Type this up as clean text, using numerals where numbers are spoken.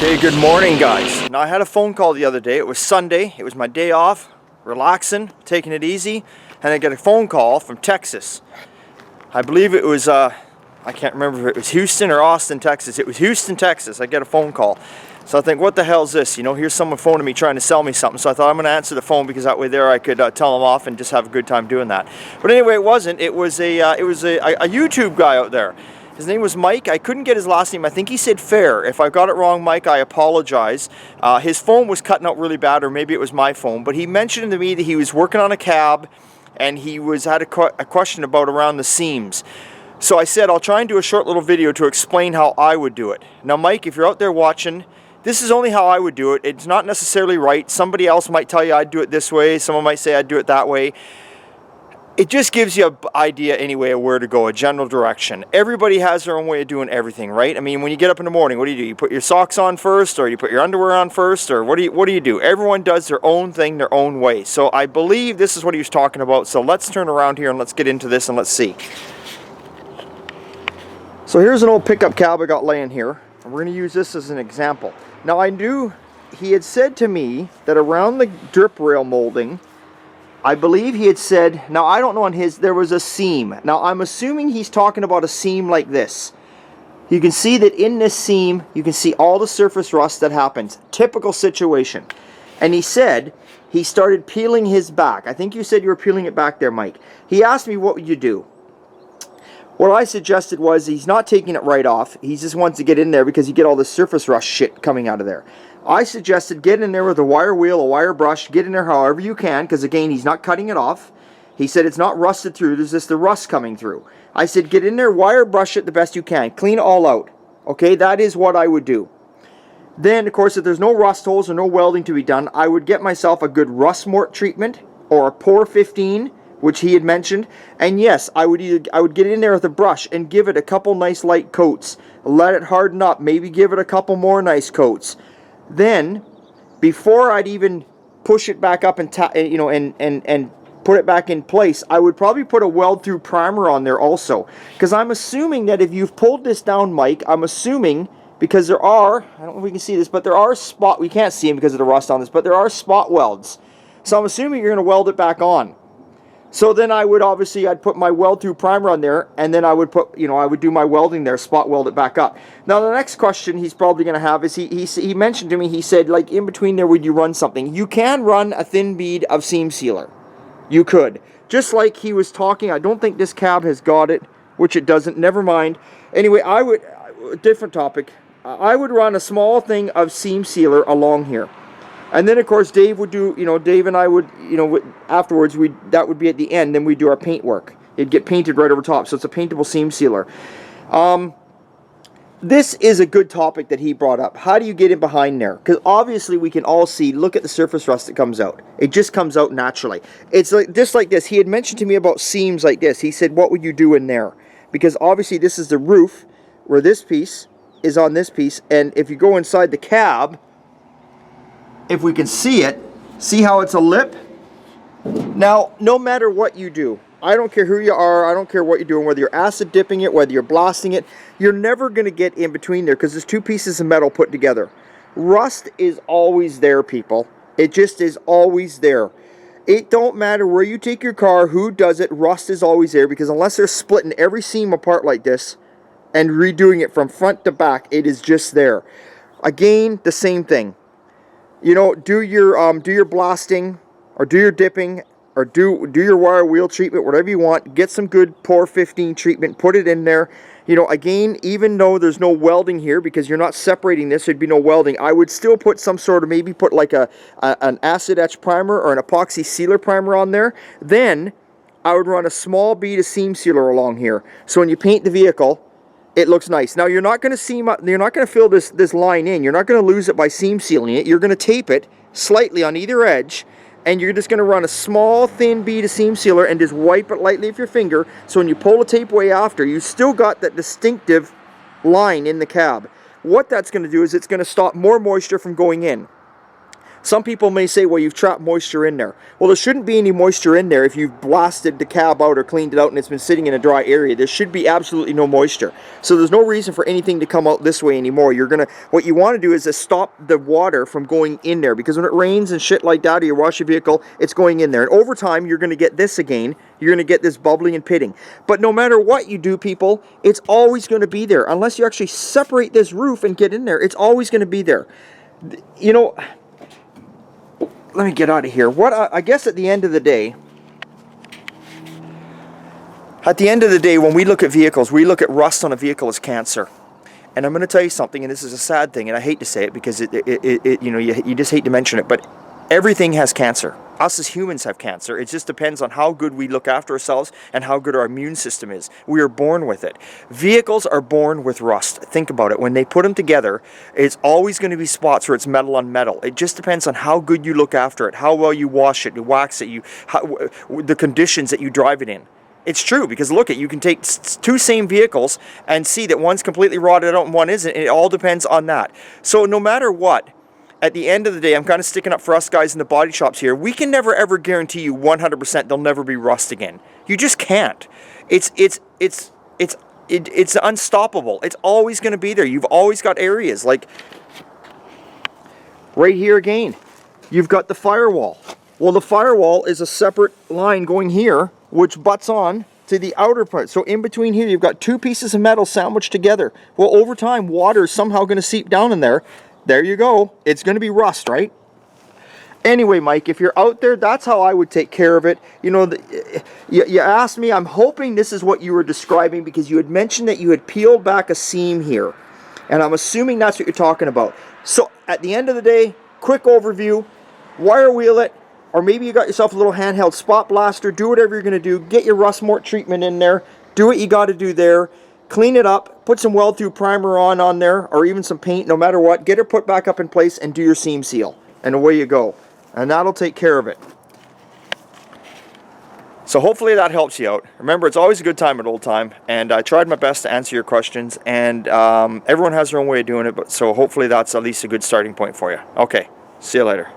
Hey, good morning, guys. Now, I had a phone call the other day. It was Sunday. It was my day off, relaxing, taking it easy, and I got a phone call from Texas. I believe it was, I can't remember if it was Houston or Austin, Texas. It was Houston, Texas. I get a phone call. So I think, what the hell is this? You know, here's someone phoning me trying to sell me something. So I thought I'm going to answer the phone because that way there I could tell them off and just have a good time doing that. But anyway, it wasn't. It was a YouTube guy out there. His name was Mike. I couldn't get his last name. I think he said Fair. If I got it wrong, Mike, I apologize. His phone was cutting out really bad, or maybe it was my phone. But he mentioned to me that he was working on a cab, and he had a question about around the seams. So I said, I'll try and do a short little video to explain how I would do it. Now, Mike, if you're out there watching, this is only how I would do it. It's not necessarily right. Somebody else might tell you I'd do it this way. Someone might say I'd do it that way. It just gives you an idea anyway of where to go, a general direction. Everybody has their own way of doing everything, right? I mean, when you get up in the morning, what do? You put your socks on first, or you put your underwear on first, or what do you do? Everyone does their own thing, their own way. So I believe this is what he was talking about. So let's turn around here and let's get into this and let's see. So here's an old pickup cab I got laying here. And we're going to use this as an example. Now, I knew he had said to me that around the drip rail molding, I believe he had said, now I don't know on his, there was a seam. Now I'm assuming he's talking about a seam like this. You can see that in this seam, you can see all the surface rust that happens. Typical situation. And he said he started peeling his back. I think you said you were peeling it back there, Mike. He asked me, what would you do? What I suggested was he's not taking it right off. He just wants to get in there because you get all the surface rust shit coming out of there. I suggested get in there with a wire wheel, a wire brush, get in there however you can, because again, he's not cutting it off. He said it's not rusted through, there's just the rust coming through. I said get in there, wire brush it the best you can, clean it all out. Okay, that is what I would do. Then, of course, if there's no rust holes or no welding to be done, I would get myself a good rust mort treatment or a POR 15, which he had mentioned. And yes, I would get in there with a brush and give it a couple nice light coats. Let it harden up, maybe give it a couple more nice coats. Then, before I'd even push it back up and and put it back in place, I would probably put a weld-through primer on there also. Because I'm assuming that if you've pulled this down, Mike, I'm assuming, because there are, I don't know if we can see this, but there are we can't see them because of the rust on this, but there are spot welds. So I'm assuming you're going to weld it back on. So then I would I'd put my weld-through primer on there, and then I would put, I would do my welding there, spot weld it back up. Now the next question he's probably going to have is, he mentioned to me, he said, like, in between there, would you run something? You can run a thin bead of seam sealer. You could. Just like he was talking, I don't think this cab has got it, which it doesn't, never mind. Anyway, different topic, I would run a small thing of seam sealer along here. And then, of course, Dave would do, Dave and I would, afterwards, that would be at the end, then we'd do our paint work. It'd get painted right over top, so it's a paintable seam sealer. This is a good topic that he brought up. How do you get in behind there? Because obviously we can all see, look at the surface rust that comes out. It just comes out naturally. It's like just like this. He had mentioned to me about seams like this. He said, what would you do in there? Because obviously this is the roof, where this piece is on this piece, and if you go inside the cab, if we can see it, see how it's a lip? Now, no matter what you do, I don't care who you are, I don't care what you're doing, whether you're acid dipping it, whether you're blasting it, you're never going to get in between there because there's two pieces of metal put together. Rust is always there, people. It just is always there. It don't matter where you take your car, who does it, rust is always there, because unless they're splitting every seam apart like this and redoing it from front to back, it is just there. Again, the same thing. Do your blasting, or do your dipping, or do your wire wheel treatment, whatever you want. Get some good POR 15 treatment, put it in there. Again, even though there's no welding here, because you're not separating this, there'd be no welding, I would still put some sort of, maybe put like an acid etch primer or an epoxy sealer primer on there. Then I would run a small bead of seam sealer along here. So when you paint the vehicle, it looks nice. Now you're not going to fill this line in. You're not going to lose it by seam sealing it. You're going to tape it slightly on either edge, and you're just going to run a small thin bead of seam sealer and just wipe it lightly with your finger. So when you pull the tape away after, you still got that distinctive line in the cab. What that's going to do is it's going to stop more moisture from going in. Some people may say, well, you've trapped moisture in there. Well, there shouldn't be any moisture in there if you've blasted the cab out or cleaned it out and it's been sitting in a dry area. There should be absolutely no moisture. So there's no reason for anything to come out this way anymore. What you want to do is to stop the water from going in there, because when it rains and shit like that, or you wash your vehicle, it's going in there. And over time, you're going to get this again. You're going to get this bubbling and pitting. But no matter what you do, people, it's always going to be there. Unless you actually separate this roof and get in there, it's always going to be there. You know, let me get out of here. I guess at the end of the day, when we look at vehicles, we look at rust on a vehicle as cancer. And I'm going to tell you something, and this is a sad thing, and I hate to say it because you just hate to mention it, but everything has cancer. Us as humans have cancer. It just depends on how good we look after ourselves and how good our immune system is. We are born with it. Vehicles are born with rust. Think about it. When they put them together, it's always going to be spots where it's metal on metal. It just depends on how good you look after it, how well you wash it, you wax it, the conditions that you drive it in. It's true, because look, you can take two same vehicles and see that one's completely rotted out and one isn't. It all depends on that. So no matter what, at the end of the day, I'm kind of sticking up for us guys in the body shops here. We can never ever guarantee you 100% there'll never be rust again. You just can't. It's unstoppable. It's always going to be there. You've always got areas like right here again. You've got the firewall. Well, the firewall is a separate line going here, which butts on to the outer part. So in between here, you've got two pieces of metal sandwiched together. Well, over time, water is somehow going to seep down in there. There you go. It's going to be rust, right? Anyway, Mike, if you're out there, that's how I would take care of it. You know, you asked me, I'm hoping this is what you were describing, because you had mentioned that you had peeled back a seam here. And I'm assuming that's what you're talking about. So at the end of the day, quick overview, wire wheel it, or maybe you got yourself a little handheld spot blaster. Do whatever you're going to do. Get your rust mort treatment in there. Do what you got to do there. Clean it up. Put some weld-through primer on there, or even some paint, no matter what. Get it put back up in place and do your seam seal. And away you go. And that'll take care of it. So hopefully that helps you out. Remember, it's always a good time at Old Time. And I tried my best to answer your questions. And everyone has their own way of doing it. So hopefully that's at least a good starting point for you. Okay. See you later.